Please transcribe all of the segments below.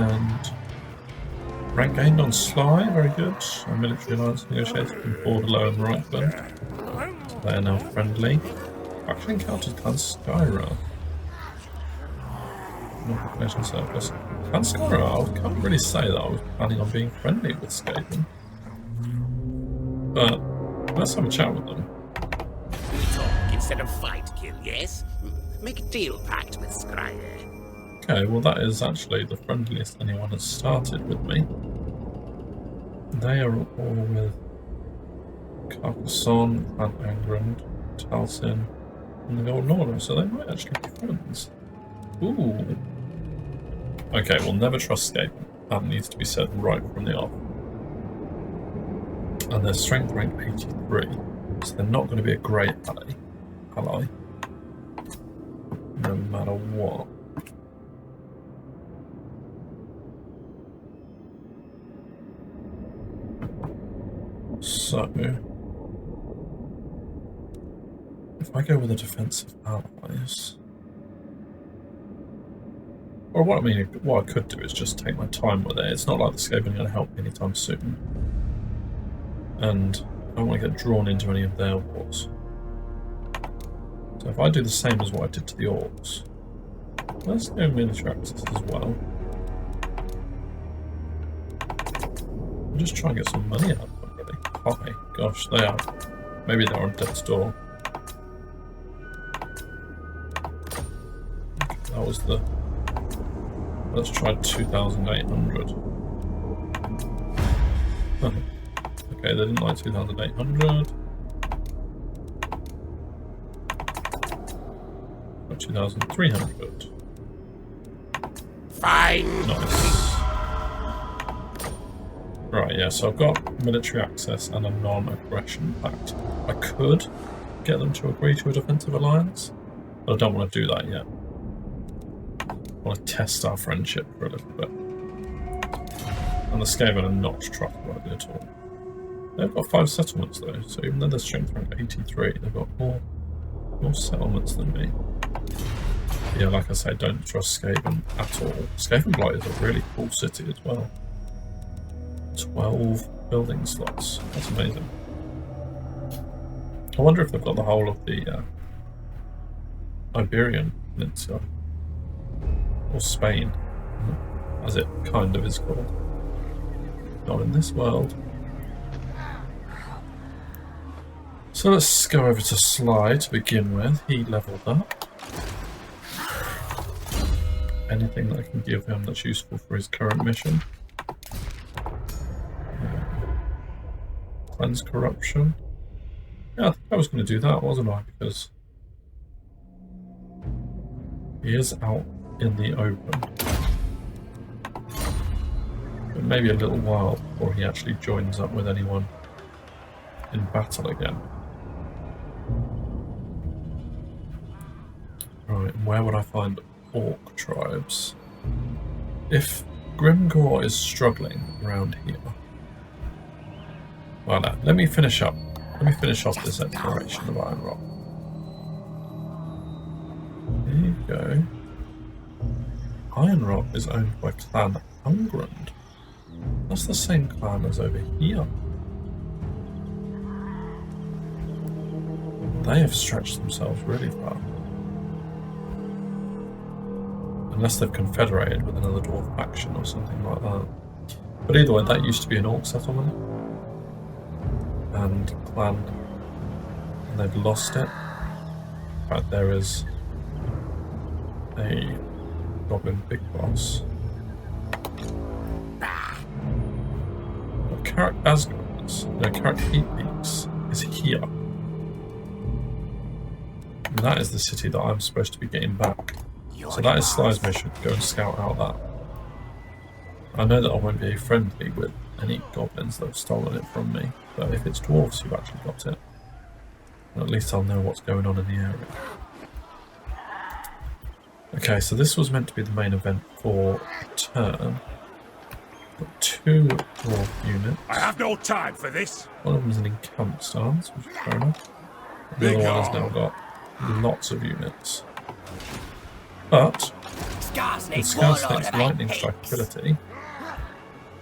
And rank gained on Sly, very good. Our military alliance negotiated with Borderlow and Reichland. They are now friendly. Actually encountered Clan Skyra. Population surplus. Clan Skyra, I can't really say that I was planning on being friendly with Skaven. But let's have a chat with them. Talk instead of fight, kill, yes? Make a deal pact with Skryre. Okay, well that is actually the friendliest anyone has started with me. They are all with Carcassonne, Clan Angrand, Talsin, and the Golden Order, so they might actually be friends. Ooh. Okay, we'll never trust Skaven. That needs to be said right from the off. And their strength rank 83, so they're not going to be a great ally. No matter what. So, if I go with the defensive allies, or what I could do is just take my time with it. It's not like the Skaven are going to help me anytime soon, and I don't want to get drawn into any of their wars. So if I do the same as what I did to the Orcs, let's go military access as well. I'll just try and get some money out of them, really. Oh my gosh, they are. Maybe they're on death's door. Okay, that was the. Let's try 2,800. Okay, they didn't like 2,800. 2,300. Fine. Nice. Right, yeah, so I've got military access and a non-aggression pact. I could get them to agree to a defensive alliance, but I don't want to do that yet. I want to test our friendship for a little bit. And the Skaven are not trustworthy at all. They've got 5 settlements though, so even though their strength rank 83, they've got more settlements than me. Yeah, like I say, don't trust Skaven at all. Skavenblight is a really cool city as well. 12 building slots. That's amazing. I wonder if they've got the whole of the Iberian Peninsula. Or Spain, as it kind of is called. Not in this world. So let's go over to Sly to begin with. He leveled up. Anything that I can give him that's useful for his current mission. Cleanse corruption. Yeah, I think I was going to do that, wasn't I? Because he is out in the open. But maybe a little while before he actually joins up with anyone in battle again. Right, and where would I find Orc tribes? If Grimgor is struggling around here. Well, no, let me finish off this exploration of Iron Rock. There you go. Iron Rock is owned by Clan Angrand. That's the same clan as over here. They have stretched themselves really far. Unless they've confederated with another dwarf faction or something like that. But either way, that used to be an Orc settlement. And clan. And they've lost it. In fact, there is a Goblin Big Boss. Karak Karak Peaks is here. And that is the city that I'm supposed to be getting back. So that is Sly's mission, to go and scout out that. I know that I won't be friendly with any goblins that have stolen it from me, but if it's dwarves who've actually got it, at least I'll know what's going on in the area. Okay, so this was meant to be the main event for the turn. Got 2 dwarf units. I have no time for this. One of them is an encamped stance, which is fair enough. The other one has now got lots of units. But Skarsnik, with warlord Skarsnik's of lightning Apex. strike ability,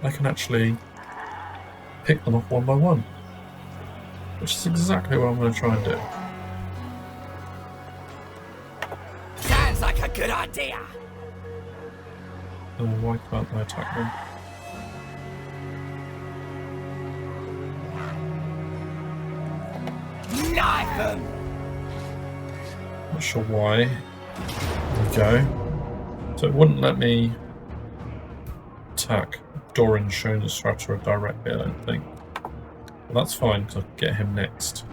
I can actually pick them off one by one, which is exactly what I'm going to try and do. Sounds like a good idea. Why can't I attack them? Knife them. Not sure why. There we go. So it wouldn't let me attack Doran Schoenstratter directly, I don't think. But that's fine, because I can get him next.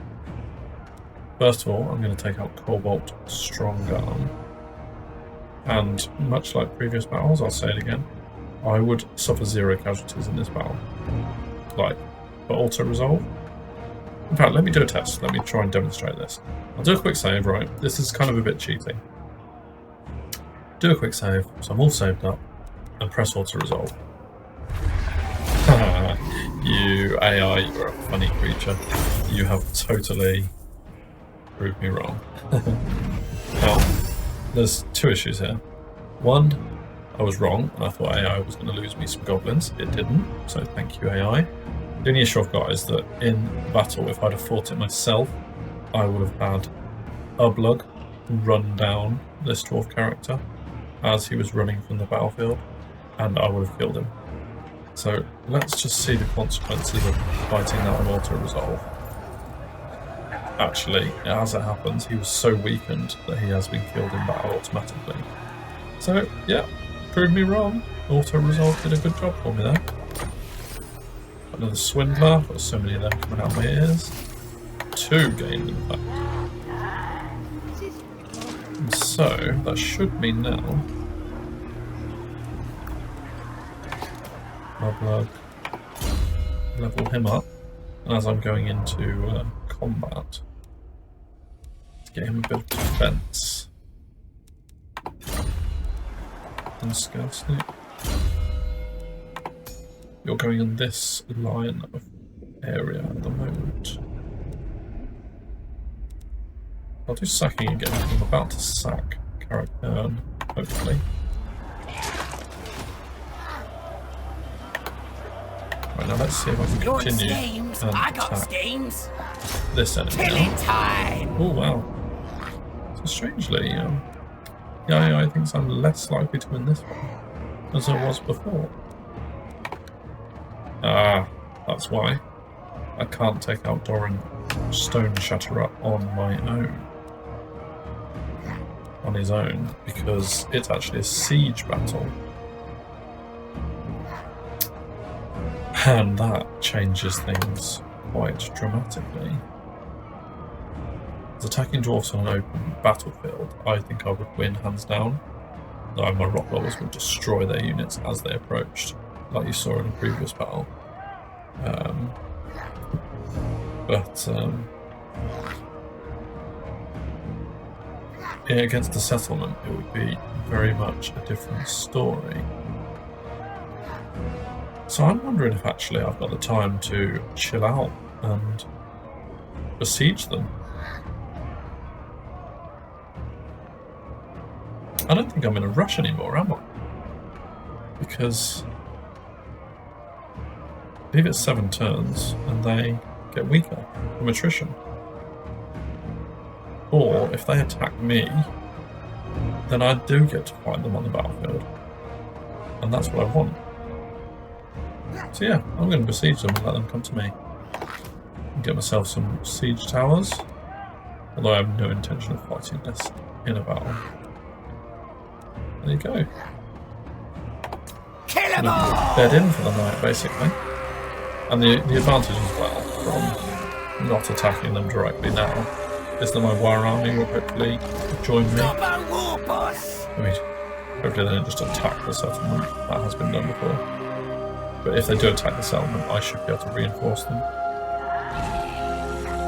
First of all, I'm going to take out Cobalt Strongarm. And much like previous battles, I'll say it again, I would suffer 0 casualties in this battle. Like, for auto-resolve. In fact, let me do a test. Let me try and demonstrate this. I'll do a quick save, right? This is kind of a bit cheating. Do a quick save, so I'm all saved up, and press auto-resolve. You AI, you're a funny creature. You have totally proved me wrong. Now, there's 2 issues here. One, I was wrong, and I thought AI was going to lose me some goblins. It didn't, so thank you, AI. The only issue I've got is that in battle, if I'd have fought it myself, I would have had Ublug run down this dwarf character as he was running from the battlefield, and I would have killed him. So let's just see the consequences of fighting that on auto-resolve. Actually, as it happens, he was so weakened that he has been killed in battle automatically. So, yeah, proved me wrong. Auto-resolve did a good job for me there. Another Swindler, got so many of them coming out of my ears. 2 gained, in fact. And so, that should mean now... Ublug, level him up, and as I'm going into combat, to get him a bit of defense. And Skarsnik, you're going in this line of area at the moment. I'll do sacking again. I'm about to sack Karak Hirn, hopefully. Right, now let's see if I can continue and attack this enemy now. Oh wow. So strangely, yeah, I think I'm less likely to win this one as I was before. Ah, that's why. I can't take out Doran Stone Shatterer on my own. On his own, because it's actually a siege battle. And that changes things quite dramatically. As attacking dwarfs on an open battlefield, I think I would win hands down. Though my rock levels would destroy their units as they approached, like you saw in a previous battle. Against the settlement, it would be very much a different story. So I'm wondering if actually I've got the time to chill out and besiege them. I don't think I'm in a rush anymore, am I? Because I believe it's 7 turns and they get weaker from attrition. Or if they attack me, then I do get to fight them on the battlefield. And that's what I want. So yeah, I'm going to besiege them and let them come to me. And get myself some siege towers. Although I have no intention of fighting this in a battle. There you go. Kill 'em all! Bed in for the night, basically. And the advantage as well from not attacking them directly now is that my War Army will hopefully join me. I mean, hopefully they don't just attack the settlement. That has been done before. But if they do attack the settlement, I should be able to reinforce them.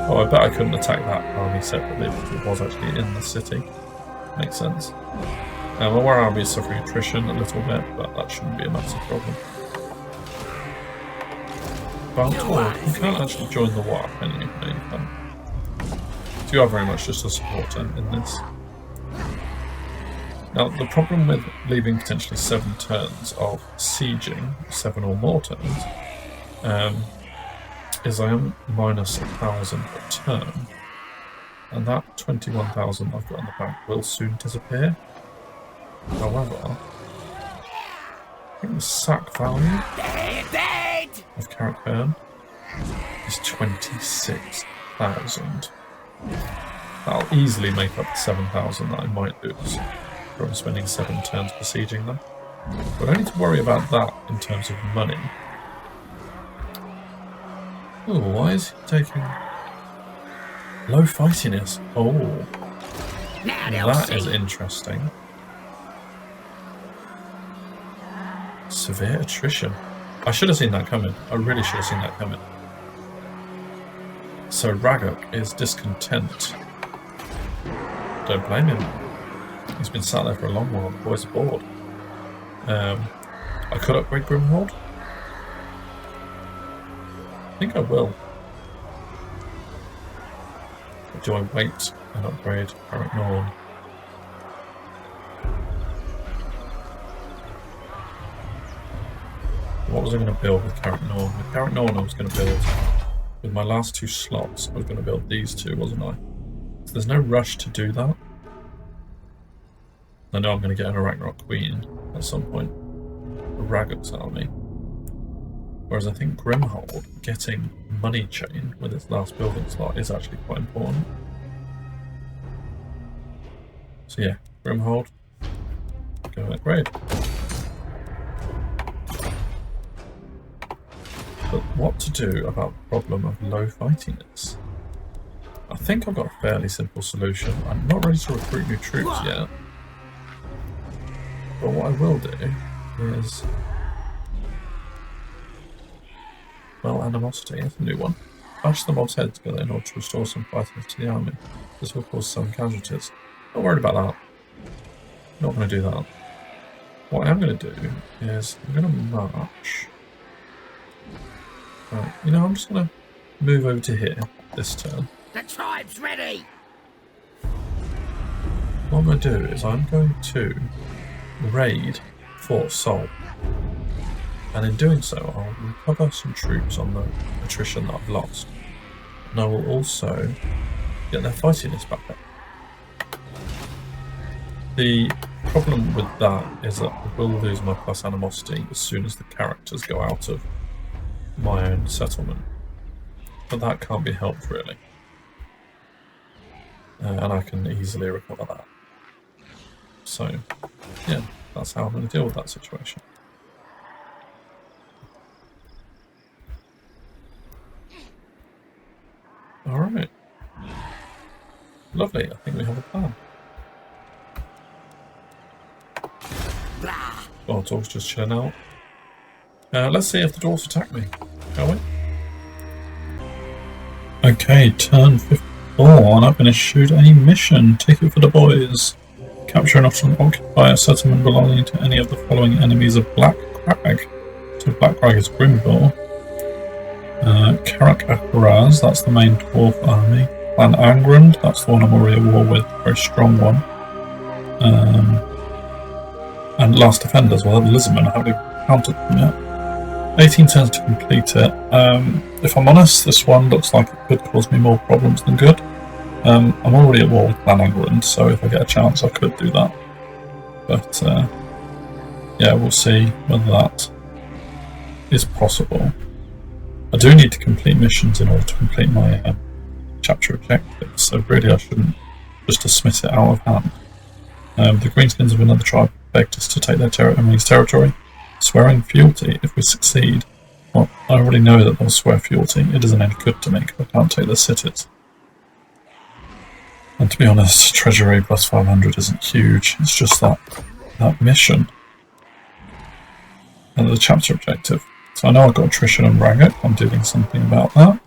Oh, I bet I couldn't attack that army separately because it was actually in the city. Makes sense. My War Army is suffering attrition a little bit, but that shouldn't be a massive problem. But you can't actually join the war, can you? No, you can't. So you are very much just a support in this. Now, the problem with leaving potentially 7 turns of sieging, 7 or more turns, is I am minus 1,000 a turn, and that 21,000 I've got in the bank will soon disappear. However, I think the sack value of Karak Hirn is 26,000. That'll easily make up the 7,000 that I might lose from spending 7 turns besieging them. But I don't need to worry about that in terms of money. Oh, why is he taking low fightiness? Oh, that is interesting. Severe attrition. I should have seen that coming. I really should have seen that coming. So Ragok is discontent. Don't blame him. He's been sat there for a long while. The boys are bored. I could upgrade Grimhold. I think I will. Or do I wait and upgrade Karak Hirn? What was I going to build with Karak Hirn? With Karak Hirn I was going to build, with my last 2 slots, I was going to build these 2, wasn't I? So there's no rush to do that. I know I'm going to get an Arachnarok Queen at some point. A Ragok's army. Whereas I think Grimhold, getting Money Chain with its last building slot is actually quite important. So yeah, Grimhold, go and upgrade. But what to do about the problem of low fightiness? I think I've got a fairly simple solution. I'm not ready to recruit new troops yet. But what I will do is... well, animosity, that's a new one. Bash the mob's head together in order to restore some fighting to the army. This will cause some casualties. Not worried about that. Not going to do that. What I am going to do is I'm going to march. Right, you know, I'm just going to move over to here this turn. The tribe's ready. What I'm going to do is I'm going to raid Fort Sol. And in doing so, I'll recover some troops on the attrition that I've lost. And I will also get their fightiness back up. The problem with that is that I will lose my plus animosity as soon as the characters go out of my own settlement. But that can't be helped, really. And I can easily recover that. So, yeah, that's how I'm going to deal with that situation. Alright. Lovely, I think we have a plan. Well, dwarves just chilling out. Let's see if the dwarves attack me, shall we? Okay, turn 54, and I'm going to shoot a mission. Take it for the boys. Capture and occupy a settlement belonging to any of the following enemies of Black Crag. So Black Crag is Grimvor. Karak Hirn, that's the main dwarf army. Clan Angrand, that's the one I'm already at war with, very strong one. And Last Defenders, well, the Lizardmen, I haven't even counted them yet. 18 turns to complete it. If I'm honest, this one looks like it could cause me more problems than good. I'm already at war with Clan Angrand, so if I get a chance I could do that. But yeah, we'll see whether that is possible. I do need to complete missions in order to complete my chapter objectives, so really I shouldn't just dismiss it out of hand. The Greenskins of another tribe begged us to take their enemy's territory, swearing fealty if we succeed. Well, I already know that they'll swear fealty. It isn't any good to me because I can't take their cities. And to be honest, treasury plus 500 isn't huge, it's just that mission. And the chapter objective. So I know I've got attrition and Ragok, I'm doing something about that.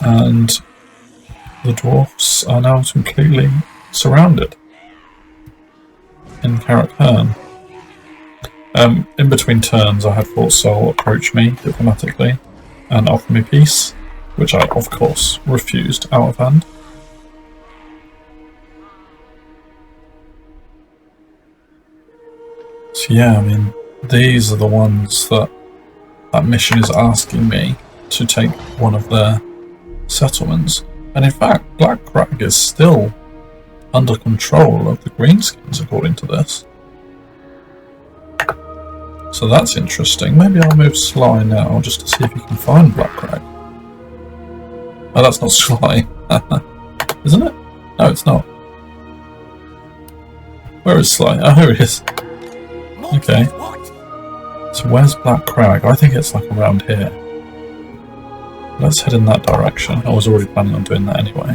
And the dwarfs are now completely surrounded in Karak Hirn. In between turns I had Fort Sol approach me diplomatically and offer me peace, which I of course refused out of hand. So yeah, I mean, these are the ones that mission is asking me to take one of their settlements. And in fact, Black Crag is still under control of the Greenskins, according to this. So that's interesting. Maybe I'll move Sly now, just to see if he can find Black Crag. Oh, that's not Sly. Isn't it? No, it's not. Where is Sly? Oh, here it is. Okay. So where's Black Crag? I think it's like around here. Let's head in that direction. I was already planning on doing that anyway.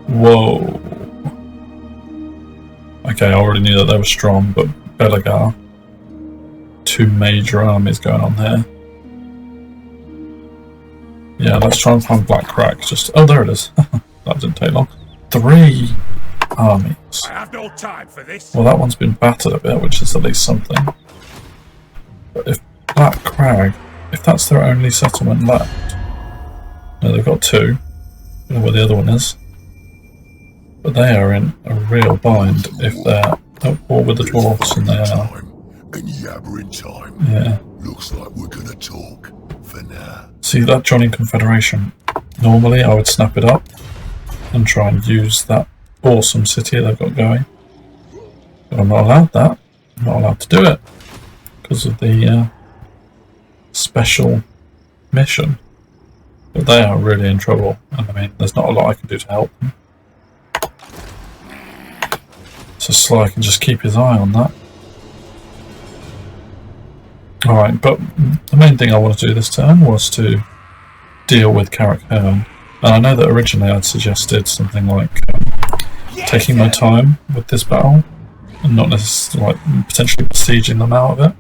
Whoa. Okay, I already knew that they were strong, but Belagar. 2 major armies going on there. Yeah, let's try and find Black Crag. Just oh, there it is. That didn't take long. 3 armies. I have no time for this. Well, that one's been battered a bit, which is at least something. But if Black Crag, if that's their only settlement left, no, they've got 2. I don't know where the other one is. But they are in a real bind if they're at war with the dwarves, and they are. And yabbering time. Yeah. Looks like we're gonna talk for now. See that joining Confederation? Normally I would snap it up and try and use that awesome city they've got going. But I'm not allowed that. I'm not allowed to do it because of the special mission. But they are really in trouble, and I mean, there's not a lot I can do to help them. So Sly can just keep his eye on that. Alright, but the main thing I want to do this turn was to deal with Karak Hirn. And I know that originally I'd suggested something like taking my time with this battle and not necessarily like potentially besieging them out of it.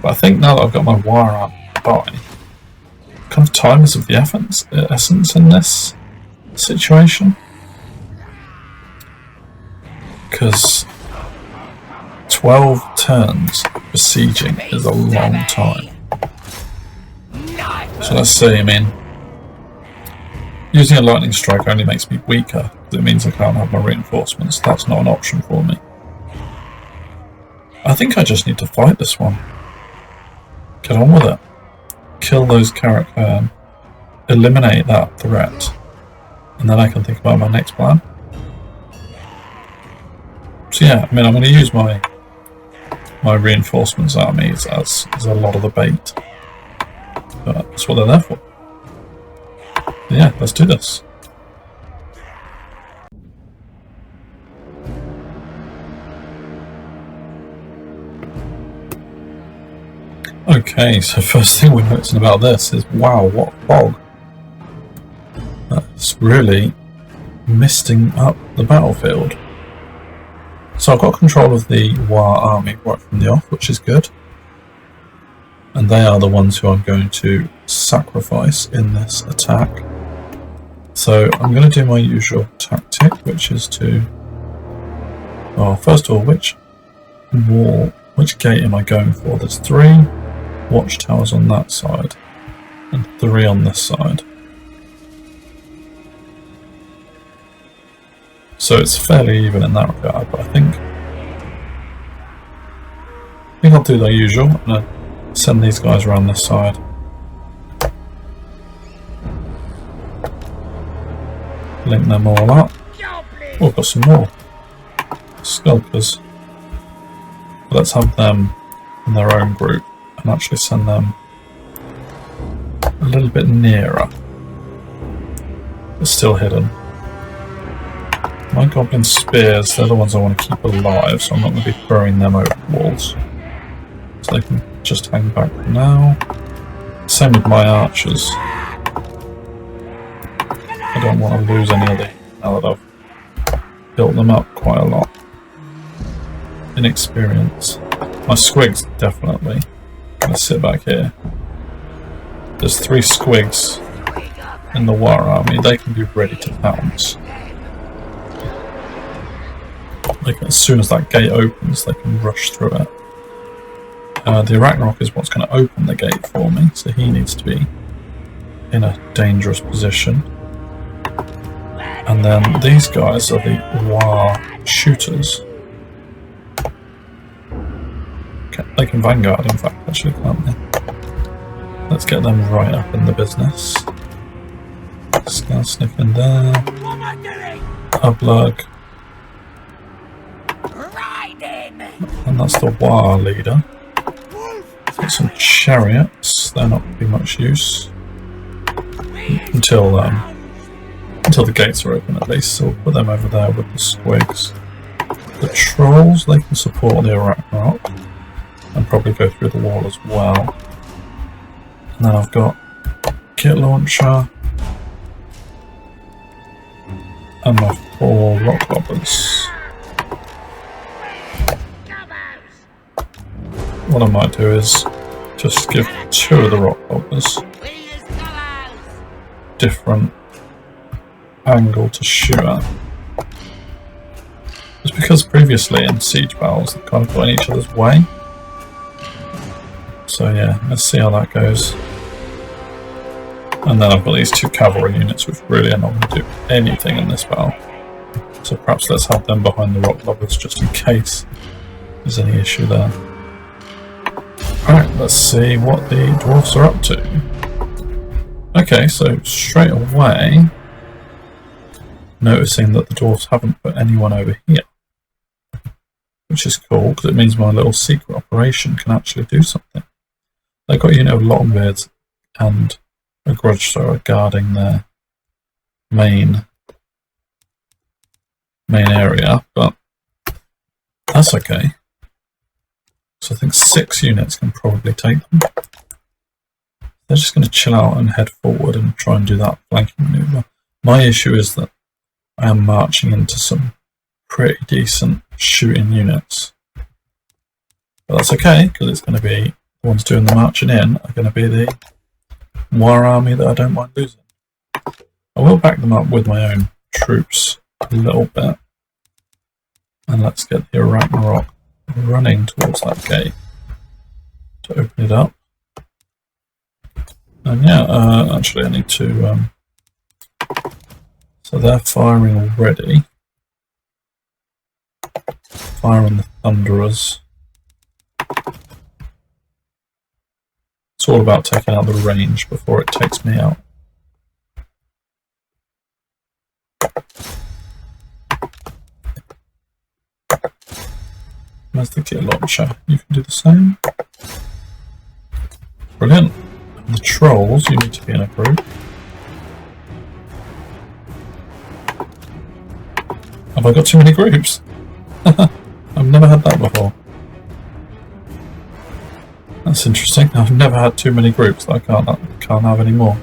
But I think now that I've got my wire up by, kind of time is of the essence in this situation. Because 12 turns besieging is a long time. So let's see, I mean, using a lightning strike only makes me weaker. It means I can't have my reinforcements. That's not an option for me. I think I just need to fight this one. Get on with it. Kill those Karak Hirn. Eliminate that threat. And then I can think about my next plan. So yeah, I mean, I'm going to use my reinforcements armies as a lot of the bait. But that's what they're there for. Yeah, let's do this. Okay, so first thing we're noticing about this is, wow, what fog. That's really misting up the battlefield. So I've got control of the War army right from the off, which is good. And they are the ones who I'm going to sacrifice in this attack. So I'm going to do my usual tactic, which is to... Well, first of all, which gate am I going for? There's 3 watchtowers on that side, and 3 on this side. So it's fairly even in that regard, but I think I'll do the usual. I'm going to send these guys around this side. Link them all up. Oh, I've got some more Skulkers. Let's have them in their own group and actually send them a little bit nearer. But still hidden. My Goblin Spears, they're the ones I want to keep alive, so I'm not going to be throwing them over walls. So they can just hang back for now. Same with my Archers. I don't want to lose any of them now that I've built them up quite a lot. In experience. My Squigs, definitely. I'm going to sit back here. There's 3 Squigs in the War army. They can be ready to pounce. Like, as soon as that gate opens, they can rush through it. The Arachnarok is what's going to open the gate for me, so he needs to be in a dangerous position. And then these guys are the War shooters. They can vanguard, in fact, actually, can't they? Let's get them right up in the business. Skarsnik in there. Ublug. And that's the War leader. Got some chariots. They're not going to be much use until the gates are open, at least. So we'll put them over there with the squigs. The trolls, they can support the Ragnarok and probably go through the wall as well. And then I've got kit launcher and my 4 rock lobbers. What I might do is just give 2 of the rock lobbers different angle to shoot at. It's because previously in siege battles they've kind of got in each other's way. So yeah, let's see how that goes. And then I've got these 2 cavalry units which really are not going to do anything in this battle. So perhaps let's have them behind the rock lobbers just in case there's any issue there. Alright, let's see what the dwarfs are up to. Okay, so straight away, noticing that the dwarfs haven't put anyone over here. Which is cool, because it means my little secret operation can actually do something. They've got a unit of Longbeards and a grudge thrower guarding their main area, but that's okay. So I think 6 units can probably take them. They're just going to chill out and head forward and try and do that flanking maneuver. My issue is that I am marching into some pretty decent shooting units. But that's okay, because it's going to be the ones doing the marching in are going to be the war army that I don't mind losing. I will back them up with my own troops a little bit. And let's get the Ragnarok running towards that gate to open it up. And yeah, actually I need to... so they're firing already. Firing the Thunderers. It's all about taking out the range before it takes me out. Where's the kit launcher? You can do the same. Brilliant. And the trolls, you need to be in a group. Have I got too many groups? I've never had that before. That's interesting. I've never had too many groups that I can't have any more.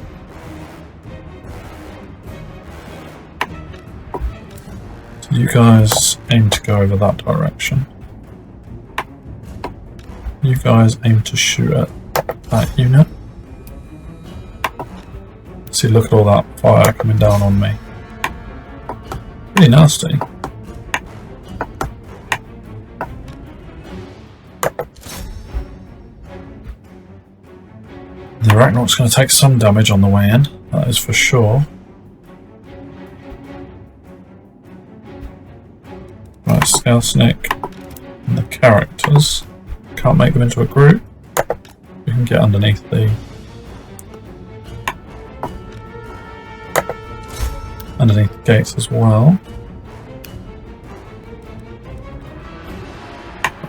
So you guys aim to go over that direction. You guys aim to shoot at that unit. See, look at all that fire coming down on me. Pretty nasty. The Ragnarok's going to take some damage on the way in, that is for sure. Right, Skarsnik and the characters. Can't make them into a group. You can get underneath the gates as well.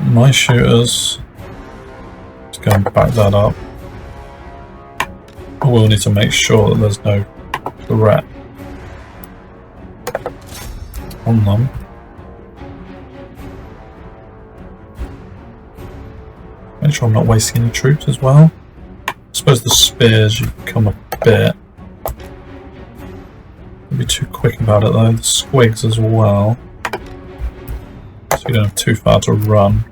My shooters, just go and back that up. I will need to make sure that there's no threat on them. Make sure I'm not wasting any troops as well. I suppose the spears, you come a bit. Don't be too quick about it though. The squigs as well. So you don't have too far to run.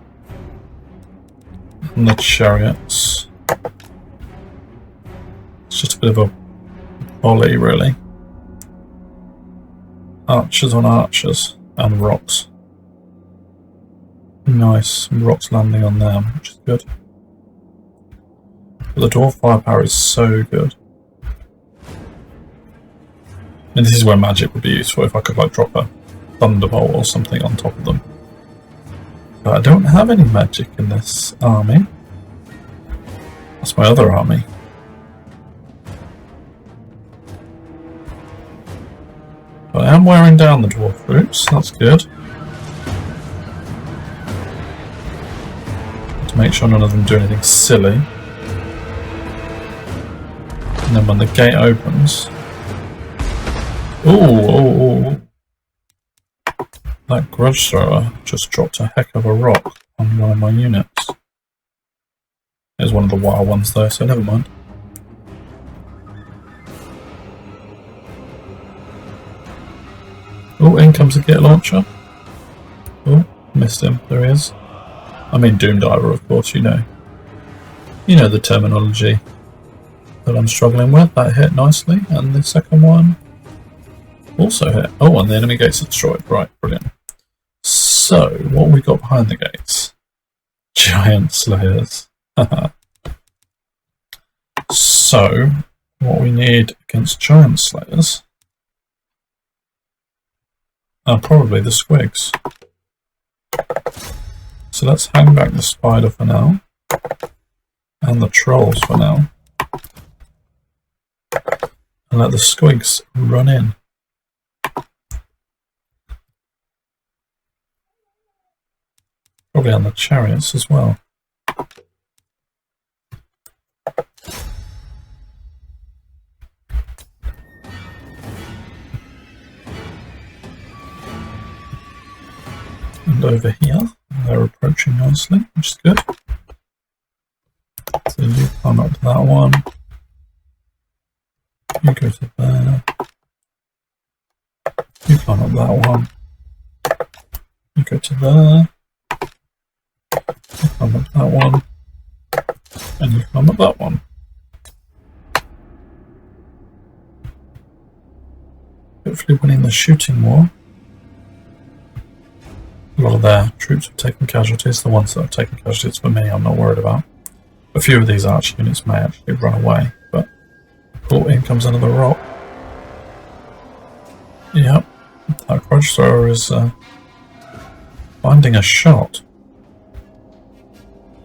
And the chariots. It's just a bit of a volley really. Archers on archers and rocks. Nice, some rocks landing on them, which is good. But the dwarf firepower is so good. And this is where magic would be useful, if I could like drop a thunderbolt or something on top of them. But I don't have any magic in this army. That's my other army. But I am wearing down the dwarf troops, that's good. To make sure none of them do anything silly. And then when the gate opens... Ooh. That grudge thrower just dropped a heck of a rock on one of my units. It was one of the wild ones though, so never mind. Oh, in comes a gate launcher. Oh, missed him. There he is. I mean Doom Diver, of course, you know. You know the terminology that I'm struggling with. That hit nicely, and the second one also hit. Oh, and the enemy gates are destroyed. Right, brilliant. So, what have we got behind the gates? Giant Slayers. So, what we need against Giant Slayers are probably the squigs. So let's hang back the spider for now, and the trolls for now, and let the squigs run in. Probably on the chariots as well. And over here, they're approaching nicely, which is good. So you climb up to that one. You go to there. You climb up that one. You go to there. You climb up that one. And you climb up that one. Hopefully winning the shooting war. A lot of their troops have taken casualties. The ones that have taken casualties for me I'm not worried about. A few of these archer units may actually run away, but oh, in comes another rock. Yep, that grudge thrower is finding a shot,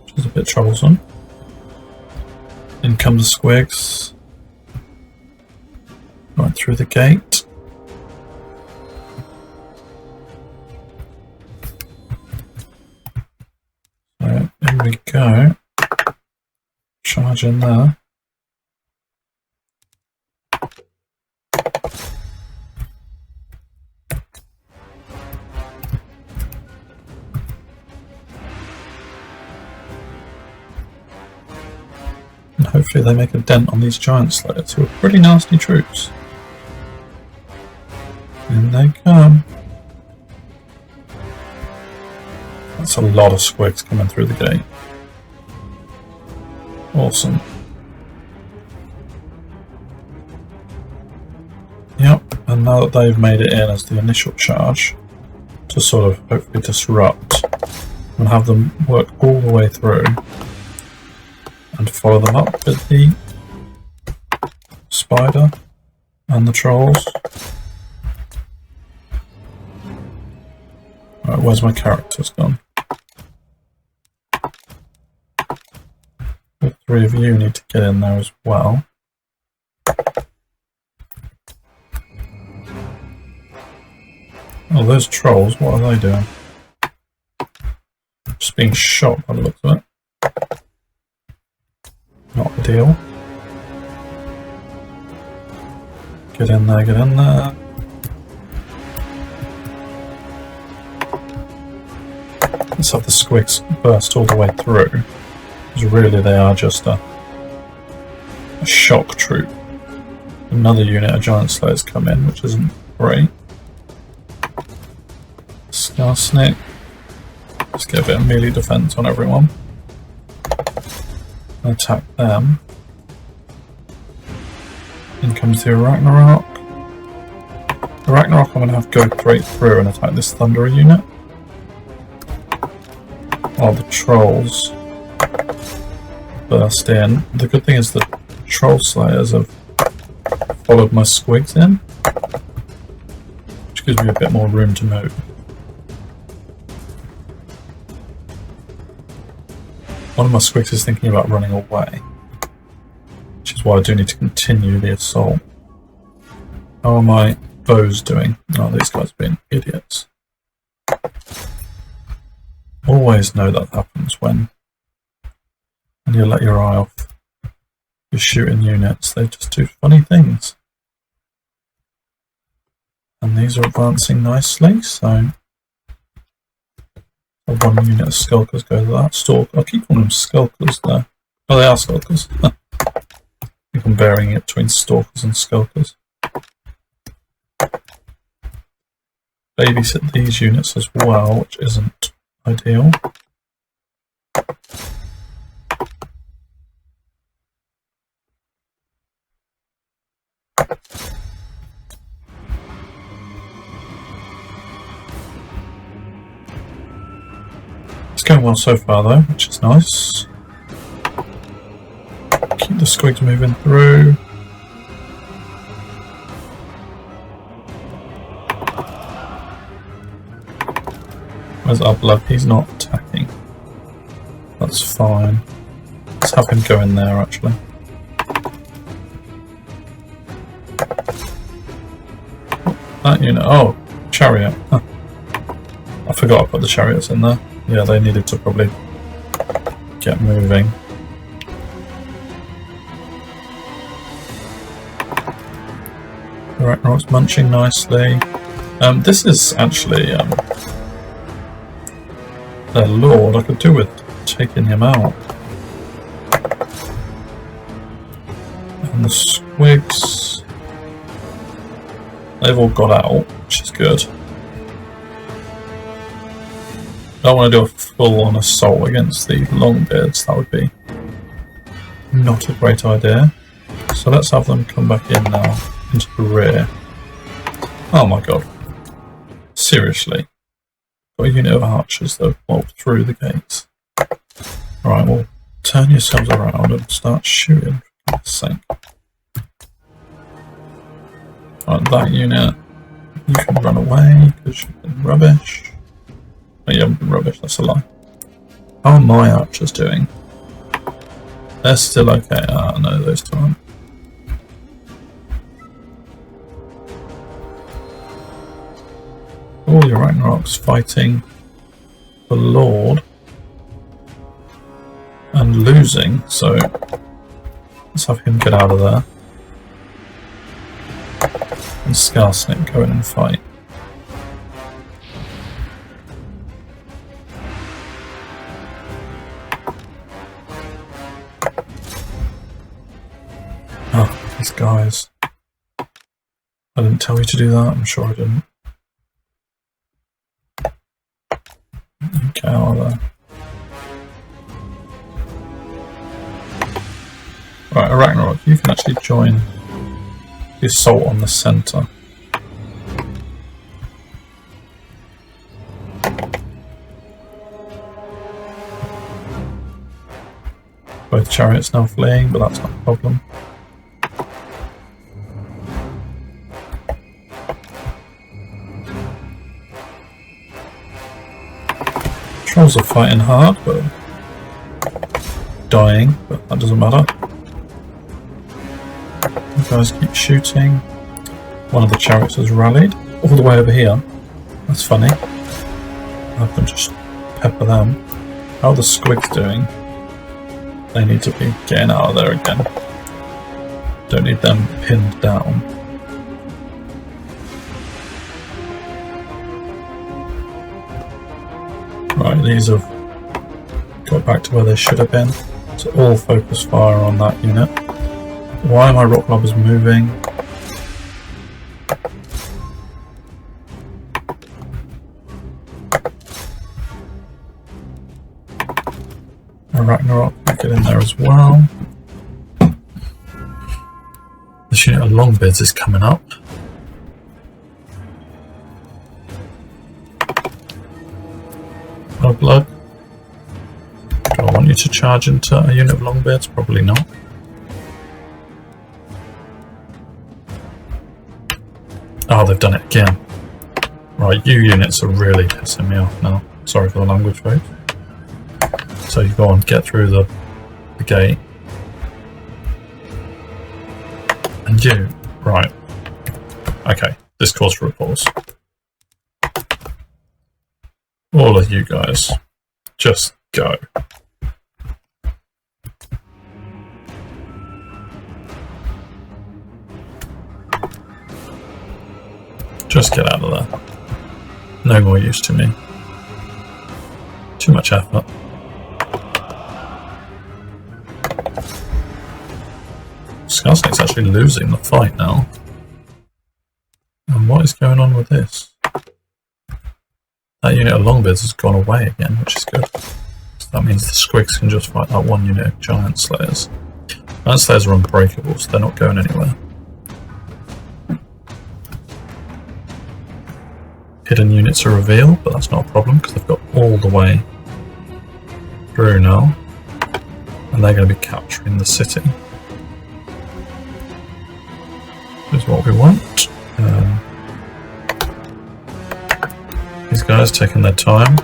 which is a bit troublesome. In come the squigs. Right through the gate. So, in we go. Charge in there. And hopefully they make a dent on these giant slayers, who are pretty nasty troops. In they come. That's a lot of squigs coming through the gate. Awesome. Yep, and now that they've made it in as the initial charge, to sort of hopefully disrupt and have them work all the way through and follow them up with the spider and the trolls. Right, where's my characters gone? The three of you need to get in there as well. Oh, those trolls, what are they doing? Just being shot by the looks of it. Not ideal. Get in there, get in there. Let's have the squigs burst all the way through. Because really they are just a shock troop. Another unit of giant slayers come in, which isn't great. Skarsnik. Let's get a bit of melee defense on everyone. Attack them. In comes the Ragnarok. The Ragnarok I'm going to have to go straight through and attack this Thunderer unit. While the trolls burst in. The good thing is the troll slayers have followed my squigs in, which gives me a bit more room to move. One of my squigs is thinking about running away, which is why I do need to continue the assault. How are my bows doing? Oh, these guys are being idiots. Always know that happens when you let your eye off. You're shooting units, they just do funny things. And these are advancing nicely, so one unit of skulkers go to that. Stalk, I keep calling them skulkers there. Oh, they are skulkers. I think I'm varying it between stalkers and skulkers. Babysit these units as well, which isn't ideal. It's going well so far though, which is nice. Keep the squigs moving through. Where's our blood? He's not attacking. That's fine. Let's have him go in there actually. That unit. Oh, chariot. Huh. I forgot I put the chariots in there. Yeah, they needed to probably get moving. Ragnarok's munching nicely. This is actually their lord. I could do with taking him out. And the squigs, they've all got out, which is good. I don't want to do a full-on assault against the longbeards. That would be not a great idea. So let's have them come back in now into the rear. Oh my god. Seriously. Got a unit of archers that have walked through the gates. Alright, well, turn yourselves around and start shooting, for God's sake. Alright, that unit, you can run away because you've been rubbish. Oh, you haven't been rubbish, that's a lie. How are my archers doing? They're still okay. Ah, no, those two aren't. All your Ragnarok's fighting the Lord and losing, so let's have him get out of there. And Skarsnik go in and fight. Oh, these guys. I didn't tell you to do that, I'm sure I didn't. Get out of there. Right, Ragnarok, you can actually join the assault on the centre. Both chariots now fleeing, but that's not a problem. Trolls are fighting hard, but dying, but that doesn't matter. You guys keep shooting. One of the chariots has rallied all the way over here. That's funny. I can just pepper them. How are the squigs doing? They need to be getting out of there again. Don't need them pinned down. Right, these have got back to where they should have been. So all focus fire on that unit. Why are my rock lobbers moving? Ragnarok, get in there as well. This unit of longbeards is coming up. No blood. Do I want you to charge into a unit of longbeards? Probably not. Oh, they've done it again. Right, you units are really pissing me off now. Sorry for the language, folks. So you go on, get through the gate. And you, right. Okay, this calls for a pause. All of you guys, just go. Just get out of there. No more use to me. Too much effort. Skarsnik's actually losing the fight now. And what is going on with this? That unit of longbeards has gone away again, which is good. So that means the squigs can just fight that one unit of giant slayers. Giant slayers are unbreakable, so they're not going anywhere. Hidden units are revealed, but that's not a problem because they've got all the way through now. And they're going to be capturing the city. Which is what we want. These guys taking their time.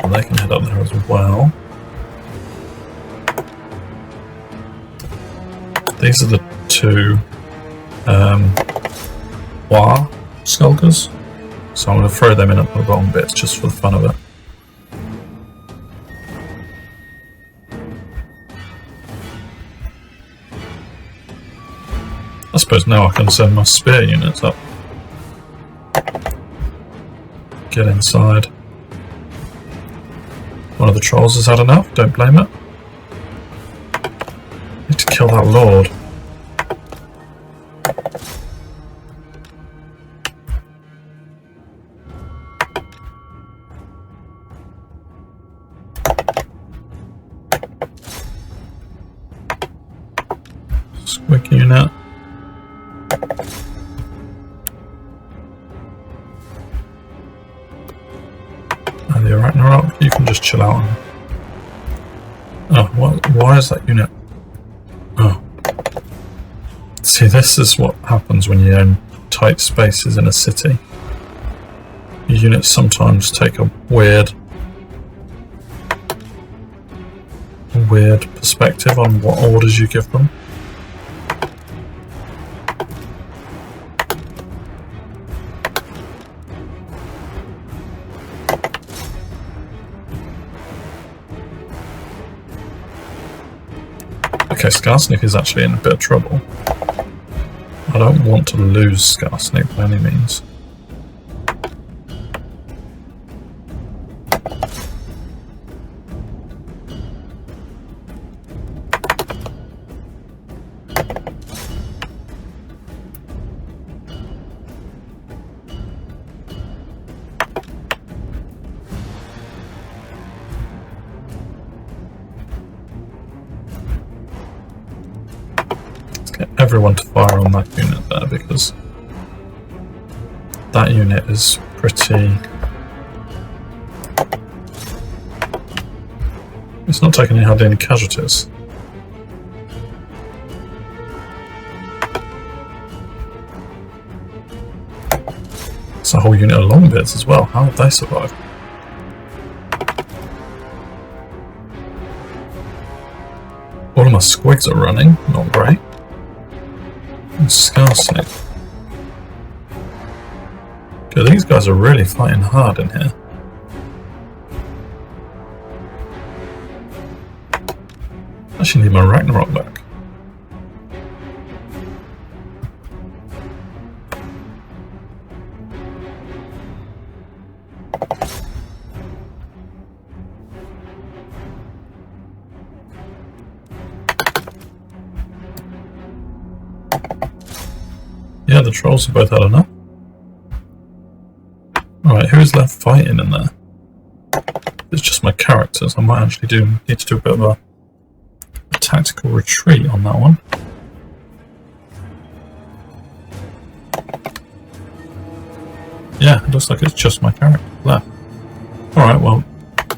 And they can head up there as well. These are the two War skulkers. So I'm going to throw them in at the bottom bits just for the fun of it. I suppose now I can send my spear units up. Get inside. One of the trolls has had enough, don't blame it. Need to kill that lord. Squig unit. And the Arachnarok, you can just chill out. Oh, why is that unit? Oh. See, this is what happens when you own tight spaces in a city. Your units sometimes take a weird perspective on what orders you give them. Okay, Skarsnik is actually in a bit of trouble. I don't want to lose Skarsnik by any means. Everyone to fire on that unit there because that unit is pretty... It's not taking hardly any casualties. It's a whole unit of longbeards as well. How have they survived? All of my squigs are running, not great. Skarsnik. Okay, these guys are really fighting hard in here. I actually need my Ragnarok back. Yeah, the trolls have both had enough. Alright, who's left fighting in there? It's just my characters. I might actually need to do a bit of a tactical retreat on that one. Yeah, it looks like it's just my character left. Alright, well,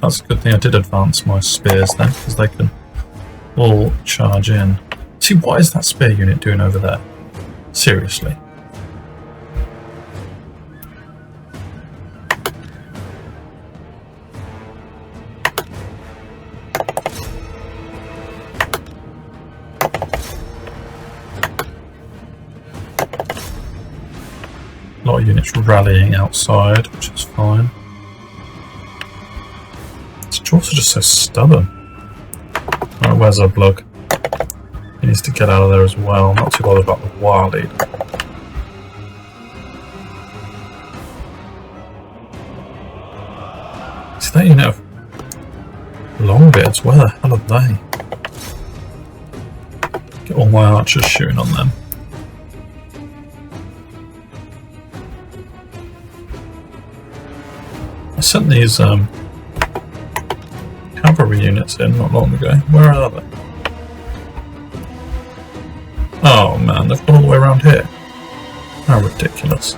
that's a good thing I did advance my spears then, because they can all charge in. See, what is that spear unit doing over there? Seriously. units rallying outside, which is fine. These dwarves are just so stubborn. Alright, where's our blug? He needs to get out of there as well. I'm not too bothered about the war lead. See that unit of longbeards? Where the hell are they? Get all my archers shooting on them. I sent these cavalry units in not long ago. Where are they? Oh man, they've gone all the way around here. How ridiculous.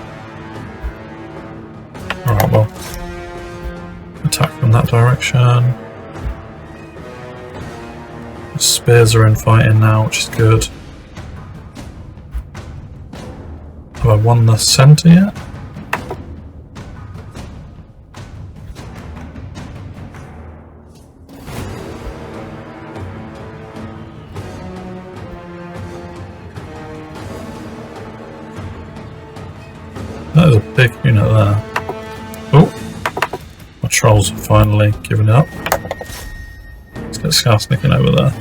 Alright, well. Attack from that direction. The spears are in fighting now, which is good. Have I won the centre yet? That is a big unit there. Oh! My trolls have finally given up. Let's get Skarsnik in over there.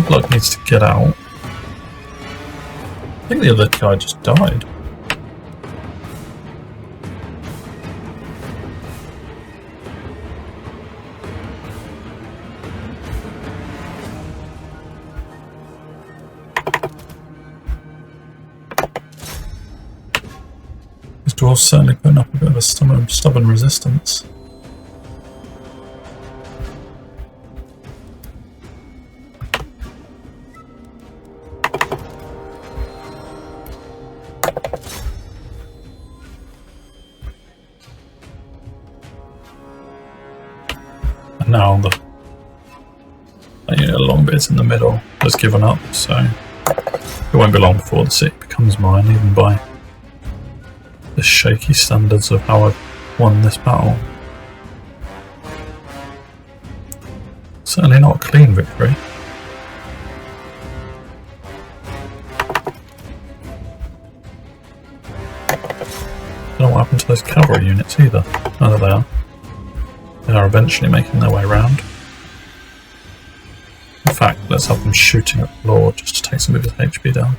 Blood needs to get out. I think the other guy just died. This dwarf's certainly putting up a bit of a stubborn resistance. Now the Longbeard's in the middle has given up, so it won't be long before the city becomes mine, even by the shaky standards of how I've won this battle. Certainly not a clean victory. Don't know what happened to those cavalry units either. Oh, there they are. They are eventually making their way around. In fact, let's have them shooting at the Lord just to take some of his HP down.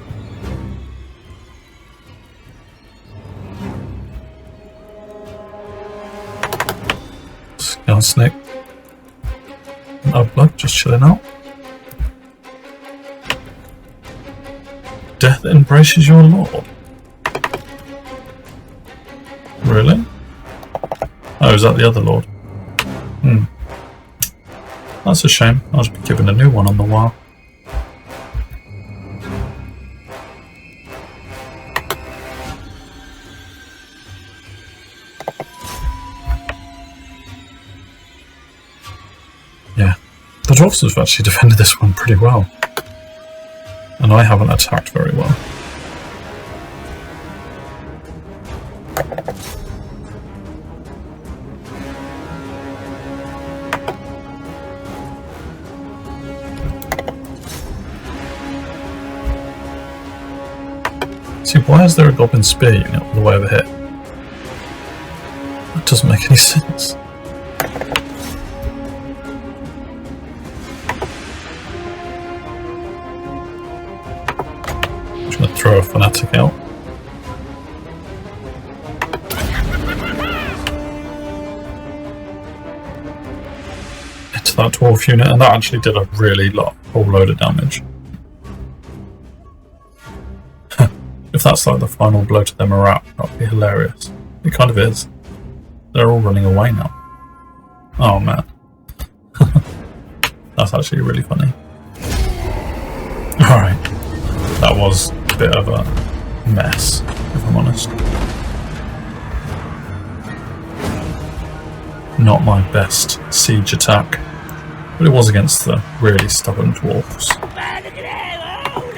Skarsnik. Oh, blood, just chilling out. Death embraces your Lord. Really? Oh, is that the other Lord? That's a shame. I'll just be given a new one on the wire. Yeah. The dwarves have actually defended this one pretty well. And I haven't attacked very well. See, why is there a goblin spear unit all the way over here? That doesn't make any sense. I'm just going to throw a fanatic out. Into that dwarf unit, and that actually did a really whole load of damage. If that's like the final blow to their morale, that would be hilarious. It kind of is. They're all running away now. Oh man. That's actually really funny. Alright. That was a bit of a mess, if I'm honest. Not my best siege attack, but it was against the really stubborn dwarfs.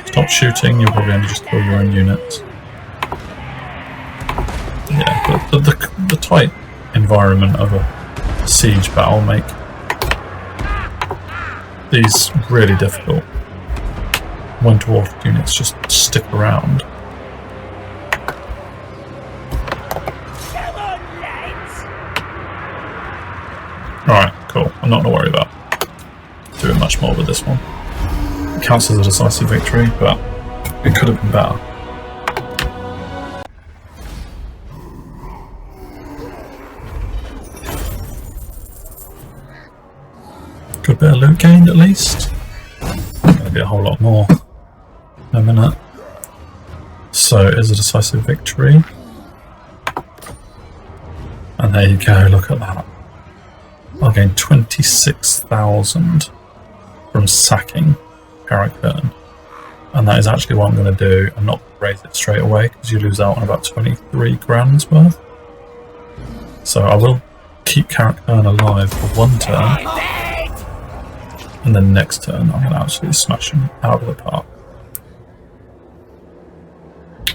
Stop shooting, you'll probably only just kill your own units. Yeah, but the tight environment of a siege battle make these really difficult when dwarf units just stick around. Alright, cool. I'm not going to worry about doing much more with this one. It counts as a decisive victory, but it could have been better. Good bit of loot gained at least. Gonna be a whole lot more in a minute. So it is a decisive victory. And there you go, look at that. I'll gain 26,000 from sacking Karak Hirn. And that is actually what I'm going to do. I'm not going to raise it straight away because you lose out on about 23 grand's worth. So I will keep Karak Hirn alive for one turn. And then next turn I'm going to absolutely smash him out of the park.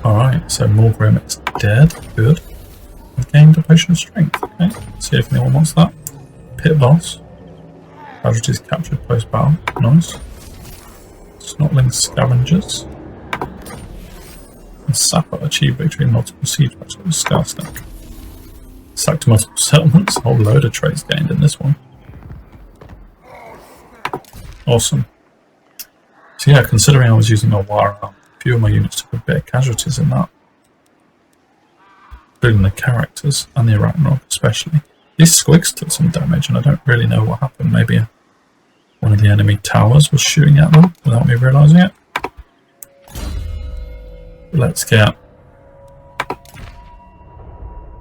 Alright, so Morgrim is dead. Good. I've gained a potion of strength. Okay, let's see if anyone wants that. Pit boss. Casualties captured post battle. Nice. Snotling scavengers. And Sapper achieved victory in multiple siege battles with Skarsnik. Sacked multiple settlements. A whole load of traits gained in this one. Awesome. So yeah, considering I was using my Warhammer, a few of my units took a bit of casualties in that. Including the characters and the Arachnarok especially. These squigs took some damage and I don't really know what happened. Maybe one of the enemy towers was shooting at them without me realising it. Let's get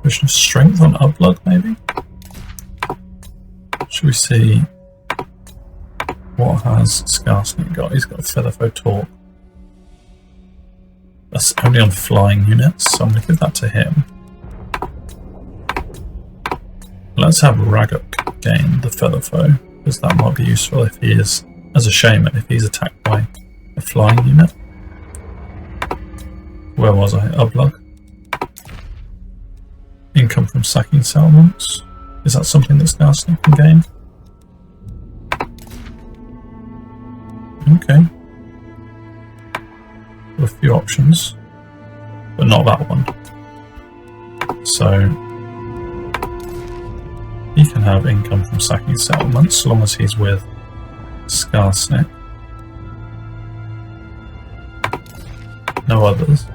potion of strength on Uplug maybe? Should we see what has Skarsnik got? He's got a Featherfoe Talk. That's only on flying units, so I'm going to give that to him. Let's have Ragok gain the Featherfoe, because that might be useful if he is, as a shaman, if he's attacked by a flying unit. Where was I? Uplug. Income from sacking settlements. Is that something that Skarsnik can gain? Okay. A few options, but not that one. So he can have income from sacking settlements so long as he's with Skarsnik. No others.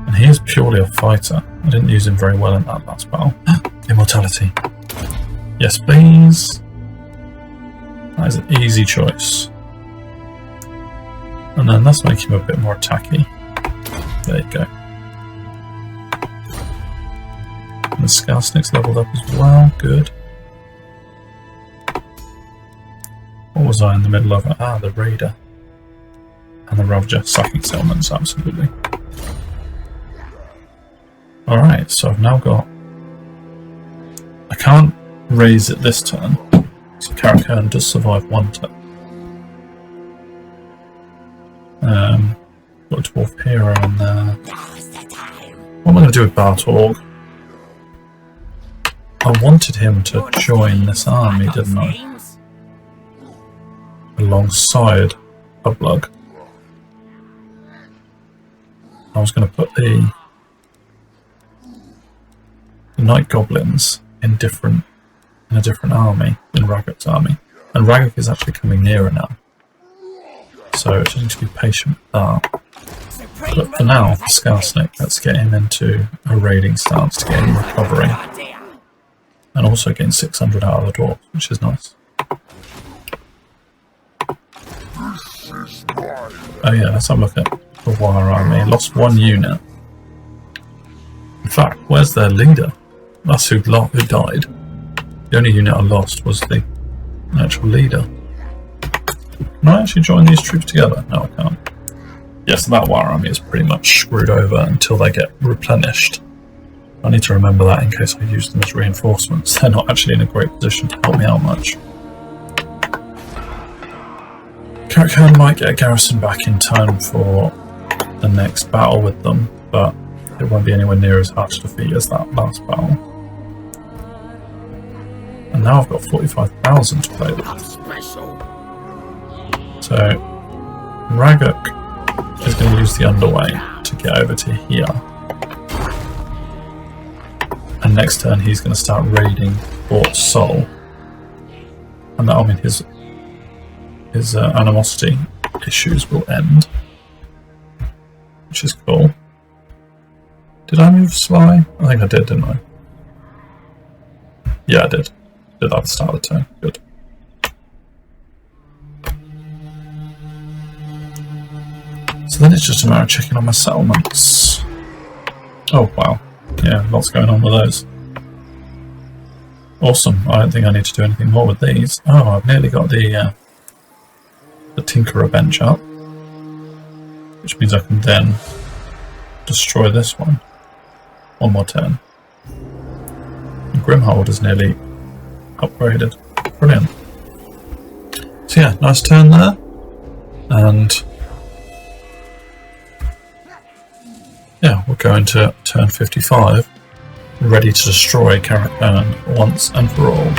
And he is purely a fighter. I didn't use him very well in that last battle. Immortality. Yes, please. That is an easy choice. And then let's make him a bit more attacky. There you go. And the Skarsnik's leveled up as well. Good. What was I in the middle of? Ah, the Raider. And the Ravja sacking settlements, absolutely. Alright, so I've now got... I can't raise it this turn. So Karak Hirn does survive one turn. Got a Dwarf Hero on there. What am I going to do with Bartorg? I wanted him to join this army, didn't I? Alongside Uplug. I was going to put the Night Goblins in a different army, in Ragok's army. And Ragok is actually coming nearer now. So I just need to be patient with that. But for now, for Skarsnik, let's get him into a raiding stance to get him recovering. And also gain 600 out of the dwarves, which is nice. Oh yeah, let's have a look at the Wire army. Lost one unit. In fact, where's their leader? That's who died. The only unit I lost was the actual leader. Can I actually join these troops together? No, I can't. Yes, that Wire army is pretty much screwed over until they get replenished. I need to remember that in case I use them as reinforcements. They're not actually in a great position to help me out much. Karak Hirn might get a garrison back in time for the next battle with them, but it won't be anywhere near as hard to defeat as that last battle. And now I've got 45,000 to play with. So Ragok is going to use the underway to get over to here. And next turn he's going to start raiding Fort Sol, and that'll mean his animosity issues will end, which is cool. Did I move Sly? I think I did, didn't I? Yeah, I did. Did that at the start of the turn. Good. So then it's just a matter of checking on my settlements. Oh wow. Yeah, lots going on with those. Awesome. I don't think I need to do anything more with these. Oh, I've nearly got the Tinkerer bench up, which means I can then destroy this one. One more turn. And Grimhold is nearly upgraded. Brilliant. So yeah, nice turn there. And yeah, we're going to turn 55, ready to destroy Karak Hirn once and for all.